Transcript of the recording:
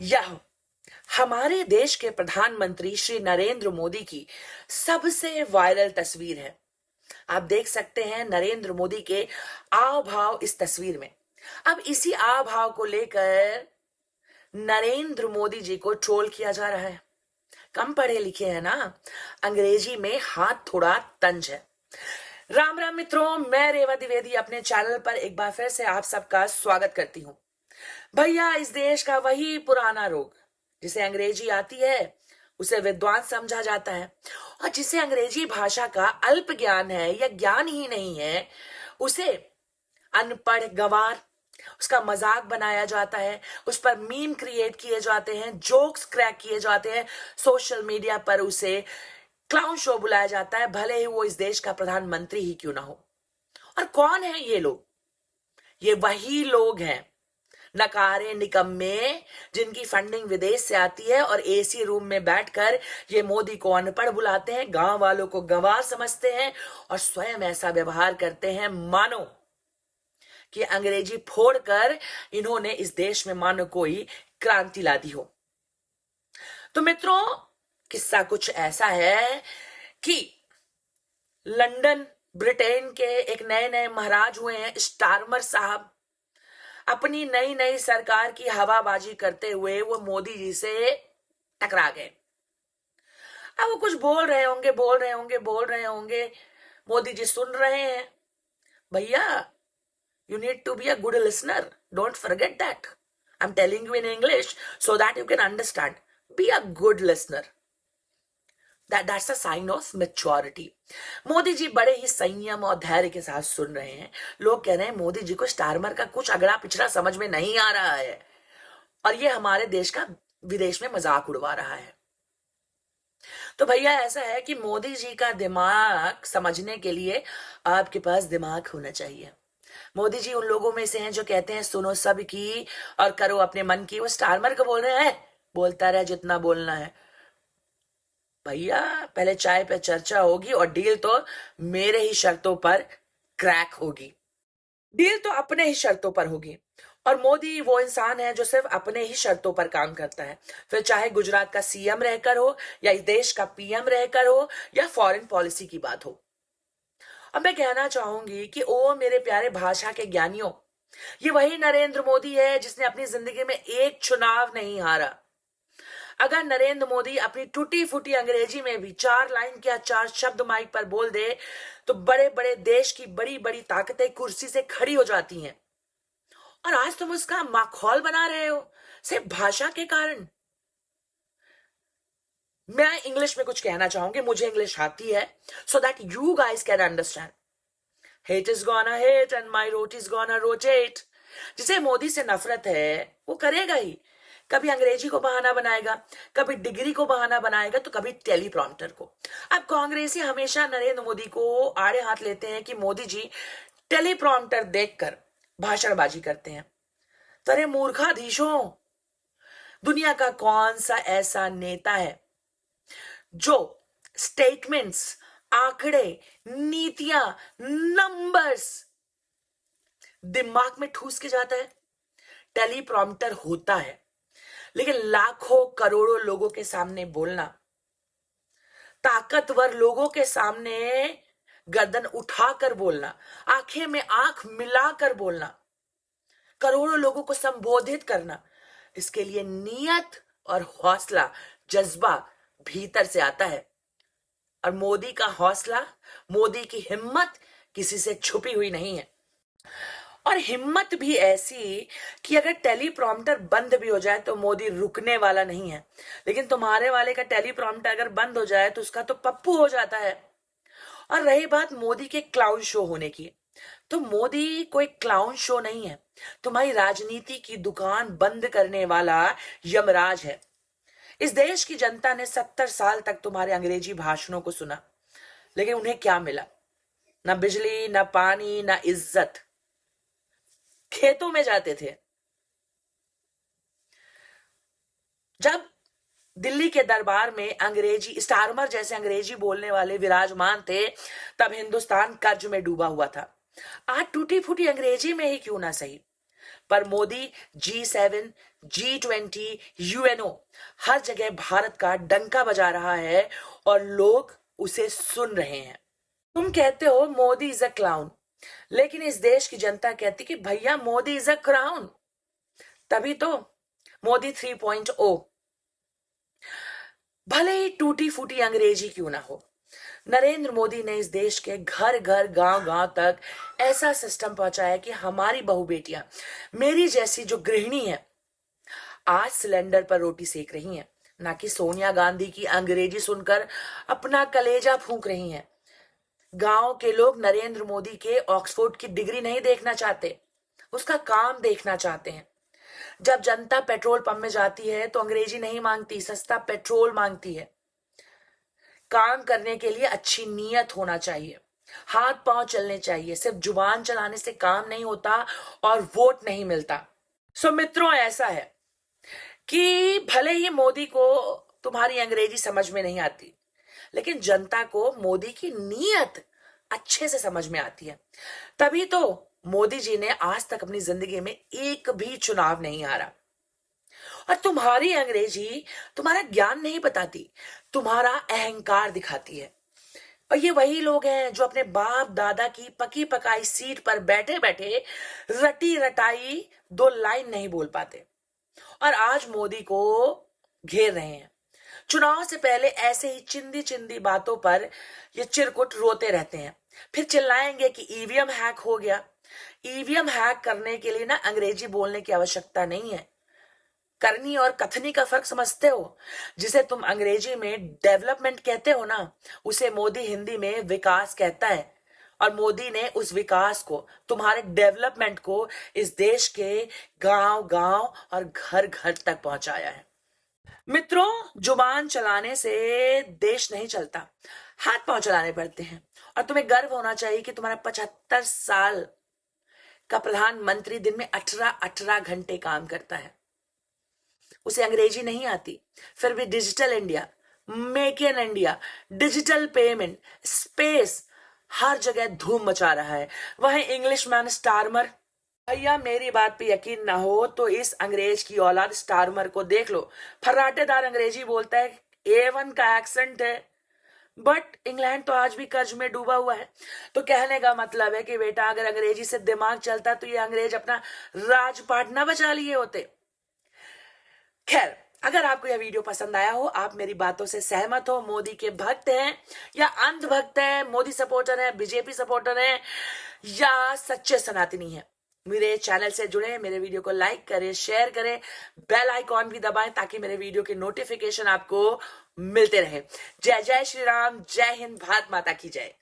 यह हमारे देश के प्रधानमंत्री श्री नरेंद्र मोदी की सबसे वायरल तस्वीर है। आप देख सकते हैं नरेंद्र मोदी के आव भाव इस तस्वीर में। अब इसी आव भाव को लेकर नरेंद्र मोदी जी को ट्रोल किया जा रहा है। कम पढ़े लिखे हैं ना, अंग्रेजी में हाथ थोड़ा तंज है। राम राम मित्रों, मैं रेवा द्विवेदी अपने चैनल पर एक बार फिर से आप सबका स्वागत करती हूं। भैया, इस देश का वही पुराना रोग जिसे अंग्रेजी आती है उसे विद्वान समझा जाता है, और जिसे अंग्रेजी भाषा का अल्प ज्ञान है या ज्ञान ही नहीं है उसे अनपढ़ गंवार, उसका मजाक बनाया जाता है, उस पर मीम क्रिएट किए जाते हैं, जोक्स क्रैक किए जाते हैं, सोशल मीडिया पर उसे क्लाउन शो बुलाया जाता है, भले ही वो इस देश का प्रधानमंत्री ही क्यों ना हो। और कौन है ये लोग? ये वही लोग हैं, नकारे निकम्मे, जिनकी फंडिंग विदेश से आती है और एसी रूम में बैठकर ये मोदी को अनपढ़ बुलाते हैं, गांव वालों को गंवार समझते हैं और स्वयं ऐसा व्यवहार करते हैं मानो कि अंग्रेजी फोड़कर इन्होंने इस देश में मानो कोई क्रांति ला दी हो। तो मित्रों, किस्सा कुछ ऐसा है कि लंदन ब्रिटेन के एक नए नए महाराज हुए हैं स्टारमर साहब। अपनी नई नई सरकार की हवाबाजी करते हुए वो मोदी जी से टकरा गए। अब वो कुछ बोल रहे होंगे, मोदी जी सुन रहे हैं। भैया, you need to be a good listener. Don't forget that. I'm telling you in English so that you can understand. Be a good listener. That's a sign of maturity. Modi ji बड़े ही संयम और धैर्य के साथ सुन रहे हैं। लोग कह रहे हैं मोदी जी को स्टारमर का कुछ अगड़ा पिछड़ा समझ में नहीं आ रहा है और ये हमारे देश का विदेश में मजाक उड़वा रहा है। तो भैया, ऐसा है कि मोदी जी का दिमाग समझने के लिए आपके पास दिमाग होना चाहिए। मोदी जी उन लोगों में से हैं जो कहते हैं सुनो सब की और करो अपने मन की। वो स्टारमर को बोल रहे हैं बोलता रहे जितना बोलना है। भैया, पहले चाय पे चर्चा होगी और डील तो मेरे ही शर्तों पर क्रैक होगी। डील तो अपने ही शर्तों पर होगी। और मोदी वो इंसान है जो सिर्फ अपने ही शर्तों पर काम करता है, फिर चाहे गुजरात का सीएम रहकर हो या इस देश का पीएम रहकर हो या फॉरेन पॉलिसी की बात हो। अब मैं कहना चाहूंगी कि ओ मेरे प्यारे भाषा के ज्ञानियों, ये वही नरेंद्र मोदी है जिसने अपनी जिंदगी में एक चुनाव नहीं हारा। अगर नरेंद्र मोदी अपनी टूटी फूटी अंग्रेजी में भी 4 लाइन या 4 शब्द माइक पर बोल दे तो बड़े बड़े देश की बड़ी बड़ी ताकतें कुर्सी से खड़ी हो जाती हैं। और आज तुम उसका माखौल बना रहे हो सिर्फ भाषा के कारण। मैं इंग्लिश में कुछ कहना चाहूंगी, मुझे इंग्लिश आती है, so that you guys can understand. Hate is gonna hate and my rote is gonna rotate. जिसे मोदी से नफरत है वो करेगा ही। कभी अंग्रेजी को बहाना बनाएगा, कभी डिग्री को बहाना बनाएगा, तो कभी टेलीप्रॉम्प्टर को। अब कांग्रेसी हमेशा नरेंद्र मोदी को आड़े हाथ लेते हैं कि मोदी जी टेलीप्रॉम्प्टर देखकर भाषणबाजी करते हैं। तो अरे मूर्खाधीशों, दुनिया का कौन सा ऐसा नेता है जो स्टेटमेंट्स, आंकड़े, नीतियां, नंबर्स दिमाग में ठूस के जाता है? टेलीप्रॉम्प्टर होता है, लेकिन लाखों करोड़ों लोगों के सामने बोलना, ताकतवर लोगों के सामने गर्दन उठाकर बोलना, आंखें में आंख मिलाकर बोलना, करोड़ों लोगों को संबोधित करना, इसके लिए नियत और हौसला, जज्बा भीतर से आता है। और मोदी का हौसला, मोदी की हिम्मत किसी से छुपी हुई नहीं है। और हिम्मत भी ऐसी कि अगर टेलीप्रॉम्प्टर बंद भी हो जाए तो मोदी रुकने वाला नहीं है। लेकिन तुम्हारे वाले का टेलीप्रॉम्प्टर अगर बंद हो जाए तो उसका तो पप्पू हो जाता है। और रही बात मोदी के क्लाउन शो होने की, तो मोदी कोई क्लाउन शो नहीं है, तुम्हारी राजनीति की दुकान बंद करने वाला यमराज है। इस देश की जनता ने 70 साल तक तुम्हारे अंग्रेजी भाषणों को सुना, लेकिन उन्हें क्या मिला? ना बिजली, ना पानी, ना इज्जत। खेतों में जाते थे। जब दिल्ली के दरबार में अंग्रेजी स्टारमर जैसे अंग्रेजी बोलने वाले विराजमान थे, तब हिंदुस्तान कर्ज में डूबा हुआ था। आज टूटी फूटी अंग्रेजी में ही क्यों ना सही, पर मोदी G7, G20, UNO हर जगह भारत का डंका बजा रहा है और लोग उसे सुन रहे हैं। तुम कहते हो मोदी इज अ क्लाउन, लेकिन इस देश की जनता कहती कि भैया मोदी इज अ क्राउन। तभी तो मोदी 3.0 भले ही टूटी फूटी अंग्रेजी क्यों ना हो, नरेंद्र मोदी ने इस देश के घर घर गांव गांव तक ऐसा सिस्टम पहुंचाया कि हमारी बहू बेटियां, मेरी जैसी जो गृहिणी है, आज सिलेंडर पर रोटी सेक रही हैं, ना कि सोनिया गांधी की अंग्रेजी सुनकर अपना कलेजा फूंक रही हैं। गांव के लोग नरेंद्र मोदी के ऑक्सफोर्ड की डिग्री नहीं देखना चाहते, उसका काम देखना चाहते हैं। जब जनता पेट्रोल पंप में जाती है तो अंग्रेजी नहीं मांगती, सस्ता पेट्रोल मांगती है। काम करने के लिए अच्छी नीयत होना चाहिए, हाथ पांव चलने चाहिए, सिर्फ जुबान चलाने से काम नहीं होता और वोट नहीं मिलता। सो मित्रों, ऐसा है कि भले ही मोदी को तुम्हारी अंग्रेजी समझ में नहीं आती, लेकिन जनता को मोदी की नीयत अच्छे से समझ में आती है। तभी तो मोदी जी ने आज तक अपनी जिंदगी में एक भी चुनाव नहीं हारा। और तुम्हारी अंग्रेजी तुम्हारा ज्ञान नहीं बताती, तुम्हारा अहंकार दिखाती है। और ये वही लोग हैं जो अपने बाप दादा की पकी पकाई सीट पर बैठे बैठे रटी रटाई 2 लाइन नहीं बोल पाते और आज मोदी को घेर रहे हैं। चुनाव से पहले ऐसे ही चिंदी चिंदी बातों पर ये चिरकुट रोते रहते हैं, फिर चिल्लाएंगे कि ईवीएम हैक हो गया। ईवीएम हैक करने के लिए ना अंग्रेजी बोलने की आवश्यकता नहीं है। करनी और कथनी का फर्क समझते हो? जिसे तुम अंग्रेजी में डेवलपमेंट कहते हो ना, उसे मोदी हिंदी में विकास कहता है। और मोदी ने उस विकास को, तुम्हारे डेवलपमेंट को इस देश के गांव गांव और घर घर तक पहुंचाया है। मित्रों, जुबान चलाने से देश नहीं चलता, हाथ पांव चलाने पड़ते हैं। और तुम्हें गर्व होना चाहिए कि तुम्हारा 75 साल का प्रधानमंत्री दिन में 18 घंटे काम करता है। उसे अंग्रेजी नहीं आती, फिर भी digital India, make in India, digital payment, space, हर जगह धूम मचा रहा है। वह इंग्लिश मैन स्टारमर, भैया मेरी बात पे यकीन ना हो तो इस अंग्रेज की औलाद स्टारमर को देख लो। फर्राटेदार अंग्रेजी बोलता है, A1 का एक्सेंट है, बट इंग्लैंड तो आज भी कर्ज में डूबा हुआ है। तो कहने का मतलब है कि बेटा, अगर अंग्रेजी से दिमाग चलता तो ये अंग्रेज अपना राजपाट ना बचा लिए होते। खैर, अगर आपको यह वीडियो पसंद आया हो, आप मेरी बातों से सहमत हो, मोदी के भक्त हैं या अंध भक्त हैं, मोदी सपोर्टर हैं, बीजेपी सपोर्टर हैं या सच्चे सनातनी हैं, मेरे चैनल से जुड़े, मेरे वीडियो को लाइक करें, शेयर करें, बेल आइकॉन भी दबाएं ताकि मेरे वीडियो के नोटिफिकेशन आपको मिलते रहे। जय जय श्री राम, जय हिंद, भारत माता की जय।